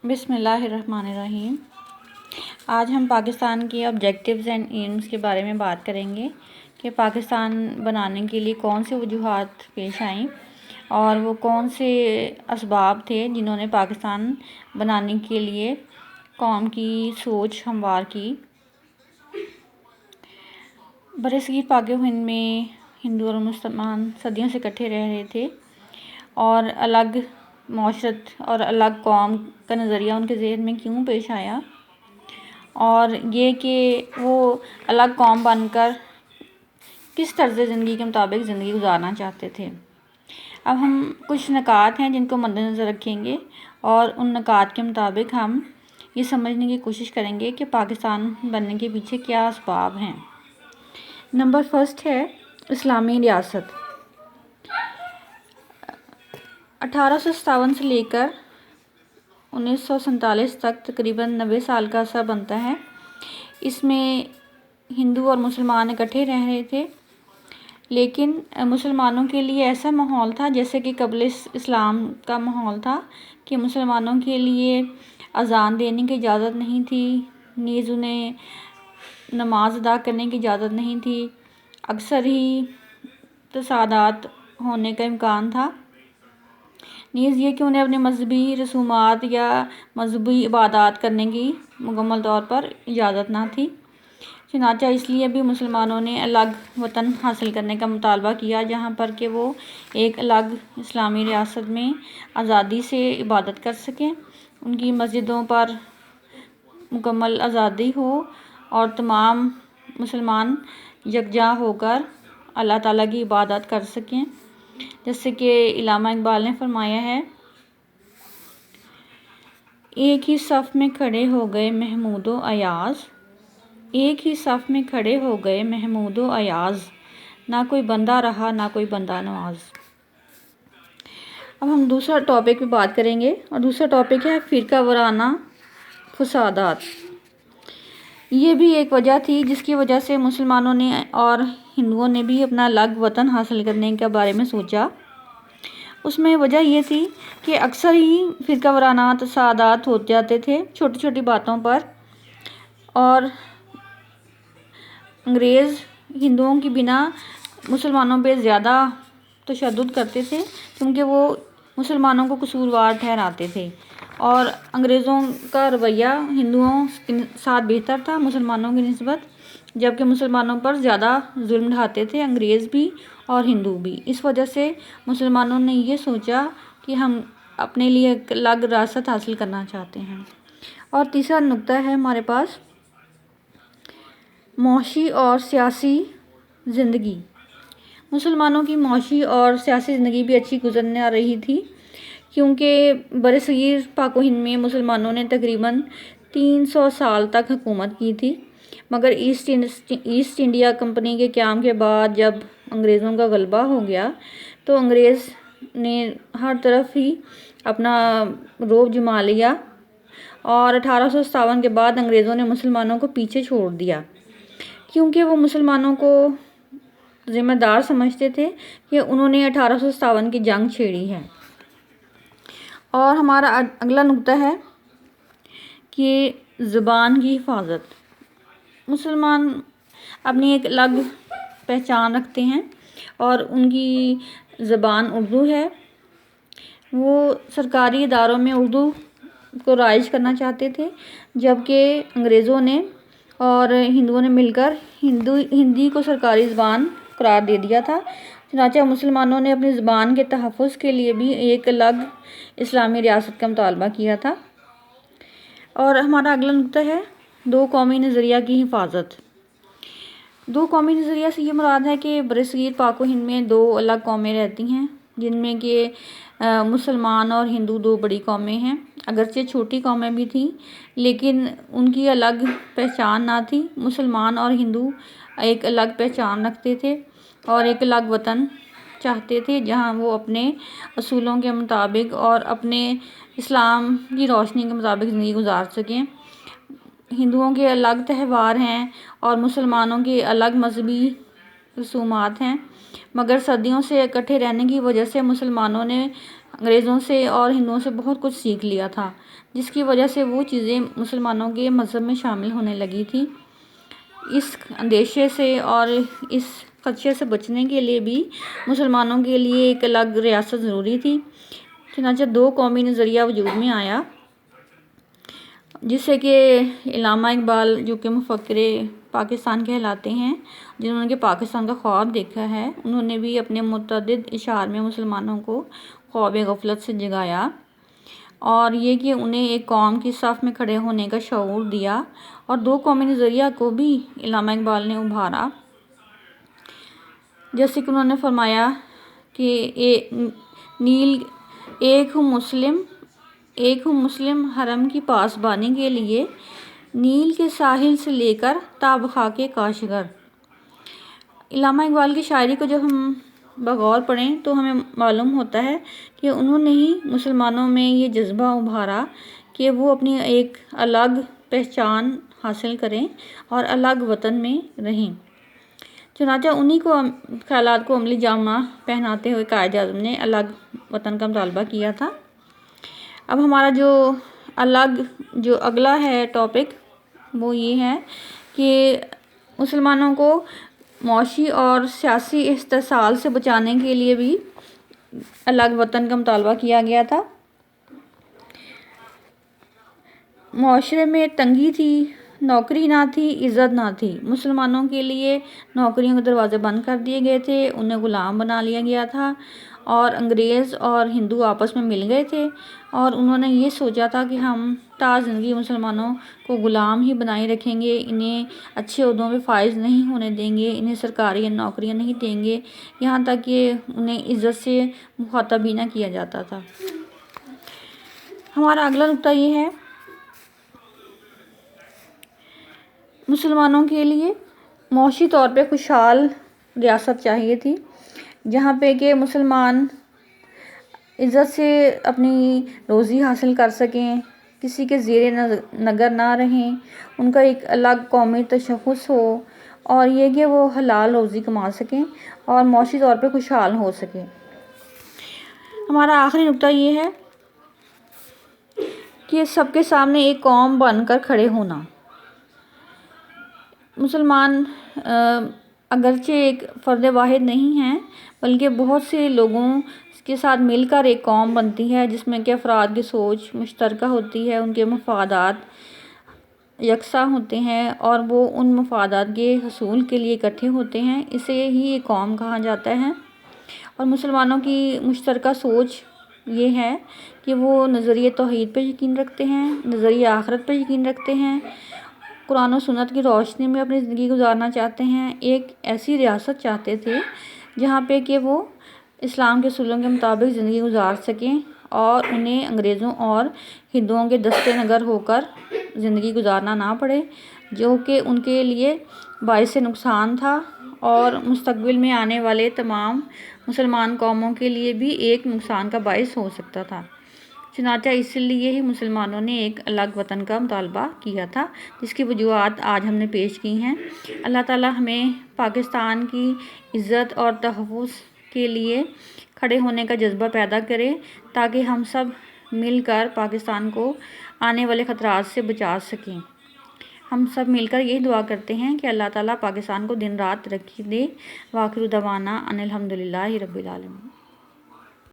بسم اللہ الرحمن الرحیم۔ آج ہم پاکستان کے آبجیکٹیوز اینڈ ایمز کے بارے میں بات کریں گے کہ پاکستان بنانے کے لیے کون سے وجوہات پیش آئیں اور وہ کون سے اسباب تھے جنہوں نے پاکستان بنانے کے لیے قوم کی سوچ ہموار کی۔ برصغیر پاک و ہند میں ہندو اور مسلمان صدیوں سے اکٹھے رہ رہے تھے اور الگ معاشرت اور الگ قوم کا نظریہ ان کے ذہن میں کیوں پیش آیا، اور یہ کہ وہ الگ قوم بن کر کس طرز زندگی کے مطابق زندگی گزارنا چاہتے تھے۔ اب ہم کچھ نکات ہیں جن کو مد نظر رکھیں گے اور ان نکات کے مطابق ہم یہ سمجھنے کی کوشش کریں گے کہ پاکستان بننے کے پیچھے کیا اسباب ہیں۔ نمبر فرسٹ ہے اسلامی ریاست۔ 1857 سے لے کر 1947 تک تقریباً 90 سال کا عرصہ بنتا ہے۔ اس میں ہندو اور مسلمان اکٹھے رہ رہے تھے، لیکن مسلمانوں کے لیے ایسا ماحول تھا جیسے کہ قبل اسلام کا ماحول تھا کہ مسلمانوں کے لیے اذان دینے کی اجازت نہیں تھی، نیز انہیں نماز ادا کرنے کی اجازت نہیں تھی، اکثر ہی تصادمات ہونے کا امکان تھا، نیز یہ کہ انہیں اپنے مذہبی رسومات یا مذہبی عبادات کرنے کی مکمل طور پر اجازت نہ تھی۔ چنانچہ اس لیے بھی مسلمانوں نے الگ وطن حاصل کرنے کا مطالبہ کیا جہاں پر کہ وہ ایک الگ اسلامی ریاست میں آزادی سے عبادت کر سکیں، ان کی مسجدوں پر مکمل آزادی ہو اور تمام مسلمان یکجا ہو کر اللہ تعالیٰ کی عبادت کر سکیں، جیسے کہ علامہ اقبال نے فرمایا ہے، ایک ہی صف میں کھڑے ہو گئے محمود و ایاز، ایک ہی صف میں کھڑے ہو گئے محمود و ایاز، نہ کوئی بندہ رہا نہ کوئی بندہ نواز۔ اب ہم دوسرا ٹاپک پہ بات کریں گے اور دوسرا ٹاپک ہے فرقہ وارانہ فسادات۔ یہ بھی ایک وجہ تھی جس کی وجہ سے مسلمانوں نے اور ہندوؤں نے بھی اپنا الگ وطن حاصل کرنے کے بارے میں سوچا۔ اس میں وجہ یہ تھی کہ اکثر ہی فرقہ وارانہ تصادمات ہو جاتے تھے چھوٹی چھوٹی باتوں پر، اور انگریز ہندوؤں کی بنا مسلمانوں پہ زیادہ تشدد کرتے تھے کیونکہ وہ مسلمانوں کو قصوروار ٹھہراتے تھے، اور انگریزوں کا رویہ ہندوؤں کے ساتھ بہتر تھا مسلمانوں کی نسبت، جبکہ مسلمانوں پر زیادہ ظلم ڈھاتے تھے انگریز بھی اور ہندو بھی۔ اس وجہ سے مسلمانوں نے یہ سوچا کہ ہم اپنے لیے ایک الگ ریاست حاصل کرنا چاہتے ہیں۔ اور تیسرا نقطہ ہے ہمارے پاس معاشی اور سیاسی زندگی۔ مسلمانوں کی معاشی اور سیاسی زندگی بھی اچھی گزرنے آ رہی تھی کیونکہ برصغیر پاک و ہند میں مسلمانوں نے تقریباً 300 سال تک حکومت کی تھی، مگر ایسٹ انڈیا کمپنی کے قیام کے بعد جب انگریزوں کا غلبہ ہو گیا تو انگریز نے ہر طرف ہی اپنا رعب جما لیا، اور 1857 کے بعد انگریزوں نے مسلمانوں کو پیچھے چھوڑ دیا کیونکہ وہ مسلمانوں کو ذمہ دار سمجھتے تھے کہ انہوں نے 1857 کی جنگ چھیڑی ہے۔ اور ہمارا اگلا نقطہ ہے کہ زبان کی حفاظت۔ مسلمان اپنی ایک الگ پہچان رکھتے ہیں اور ان کی زبان اردو ہے۔ وہ سرکاری اداروں میں اردو کو رائج کرنا چاہتے تھے، جبکہ انگریزوں نے اور ہندوؤں نے مل کر ہندی کو سرکاری زبان قرار دے دیا تھا۔ چنانچہ مسلمانوں نے اپنی زبان کے تحفظ کے لیے بھی ایک الگ اسلامی ریاست کا مطالبہ کیا تھا۔ اور ہمارا اگلا نقطہ ہے دو قومی نظریہ کی حفاظت۔ دو قومی نظریہ سے یہ مراد ہے کہ برصغیر پاک و ہند میں دو الگ قومیں رہتی ہیں جن میں کہ مسلمان اور ہندو دو بڑی قومیں ہیں، اگرچہ چھوٹی قومیں بھی تھیں لیکن ان کی الگ پہچان نہ تھی۔ مسلمان اور ہندو ایک الگ پہچان رکھتے تھے اور ایک الگ وطن چاہتے تھے جہاں وہ اپنے اصولوں کے مطابق اور اپنے اسلام کی روشنی کے مطابق زندگی گزار سکیں۔ ہندوؤں کے الگ تہوار ہیں اور مسلمانوں کے الگ مذہبی رسومات ہیں، مگر صدیوں سے اکٹھے رہنے کی وجہ سے مسلمانوں نے انگریزوں سے اور ہندوؤں سے بہت کچھ سیکھ لیا تھا، جس کی وجہ سے وہ چیزیں مسلمانوں کے مذہب میں شامل ہونے لگی تھی۔ اس اندیشے سے اور اس خدشے سے بچنے کے لیے بھی مسلمانوں کے لیے ایک الگ ریاست ضروری تھی۔ چنانچہ دو قومی نظریہ وجود میں آیا، جس سے کہ علامہ اقبال جو کہ مفکر پاکستان کہلاتے ہیں، جنہوں نے پاکستان کا خواب دیکھا ہے، انہوں نے بھی اپنے متعدد اشعار میں مسلمانوں کو خواب غفلت سے جگایا، اور یہ کہ انہیں ایک قوم کی صف میں کھڑے ہونے کا شعور دیا، اور دو قومی نظریہ کو بھی علامہ اقبال نے ابھارا۔ جیسے کہ انہوں نے فرمایا کہ نیل ایک ہوں مسلم حرم کی پاسبانی کے لیے، نیل کے ساحل سے لے کر تا خاک کاشغر۔ علامہ اقبال کی شاعری کو جب ہم بغور پڑھیں تو ہمیں معلوم ہوتا ہے کہ انہوں نے ہی مسلمانوں میں یہ جذبہ ابھارا کہ وہ اپنی ایک الگ پہچان حاصل کریں اور الگ وطن میں رہیں۔ چنانچہ انہی خیالات کو عملی جامہ پہناتے ہوئے قائد اعظم نے الگ وطن کا مطالبہ کیا تھا۔ اب ہمارا جو اگلا ہے ٹاپک وہ یہ ہے کہ مسلمانوں کو معاشی اور سیاسی استحصال سے بچانے کے لیے بھی الگ وطن کا مطالبہ کیا گیا تھا۔ معاشرے میں تنگی تھی، نوکری نہ تھی، عزت نہ تھی۔ مسلمانوں کے لیے نوکریوں کے دروازے بند کر دیے گئے تھے، انہیں غلام بنا لیا گیا تھا، اور انگریز اور ہندو آپس میں مل گئے تھے، اور انہوں نے یہ سوچا تھا کہ ہم تا زندگی مسلمانوں کو غلام ہی بنائے رکھیں گے، انہیں اچھے عہدوں پہ فائز نہیں ہونے دیں گے، انہیں سرکاری نوکریاں نہیں دیں گے، یہاں تک کہ انہیں عزت سے مخاطب بھی نہ کیا جاتا تھا۔ ہمارا اگلا نقطہ یہ ہے، مسلمانوں کے لیے معاشی طور پہ خوشحال ریاست چاہیے تھی، جہاں پہ کہ مسلمان عزت سے اپنی روزی حاصل کر سکیں، کسی کے زیر نظر نہ رہیں، ان کا ایک الگ قومی تشخص ہو، اور یہ کہ وہ حلال روزی کما سکیں اور معاشی طور پہ خوشحال ہو سکیں۔ ہمارا آخری نقطہ یہ ہے کہ سب کے سامنے ایک قوم بن کر کھڑے ہونا۔ مسلمان اگرچہ ایک فرد واحد نہیں ہیں، بلکہ بہت سے لوگوں کے ساتھ مل کر ایک قوم بنتی ہے، جس میں کہ افراد کی سوچ مشترکہ ہوتی ہے، ان کے مفادات یکساں ہوتے ہیں، اور وہ ان مفادات کے حصول کے لیے اکٹھے ہوتے ہیں، اسے ہی ایک قوم کہا جاتا ہے۔ اور مسلمانوں کی مشترکہ سوچ یہ ہے کہ وہ نظریہ توحید پہ یقین رکھتے ہیں، نظریہ آخرت پہ یقین رکھتے ہیں، قرآن و سنت کی روشنی میں اپنی زندگی گزارنا چاہتے ہیں، ایک ایسی ریاست چاہتے تھے جہاں پہ کہ وہ اسلام کے اصولوں کے مطابق زندگی گزار سکیں، اور انہیں انگریزوں اور ہندوؤں کے دستے نگر ہو کر زندگی گزارنا نہ پڑے، جو کہ ان کے لیے باعث نقصان تھا، اور مستقبل میں آنے والے تمام مسلمان قوموں کے لیے بھی ایک نقصان کا باعث ہو سکتا تھا۔ چنانچہ اس لیے ہی مسلمانوں نے ایک الگ وطن کا مطالبہ کیا تھا، جس کی وجوہات آج ہم نے پیش کی ہیں۔ اللہ تعالیٰ ہمیں پاکستان کی عزت اور تحفظ کے لیے کھڑے ہونے کا جذبہ پیدا کرے، تاکہ ہم سب مل کر پاکستان کو آنے والے خطرات سے بچا سکیں۔ ہم سب مل کر یہی دعا کرتے ہیں کہ اللہ تعالیٰ پاکستان کو دن رات ترقی دے۔ وآخر دعوانا ان الحمدللہ رب العالمین۔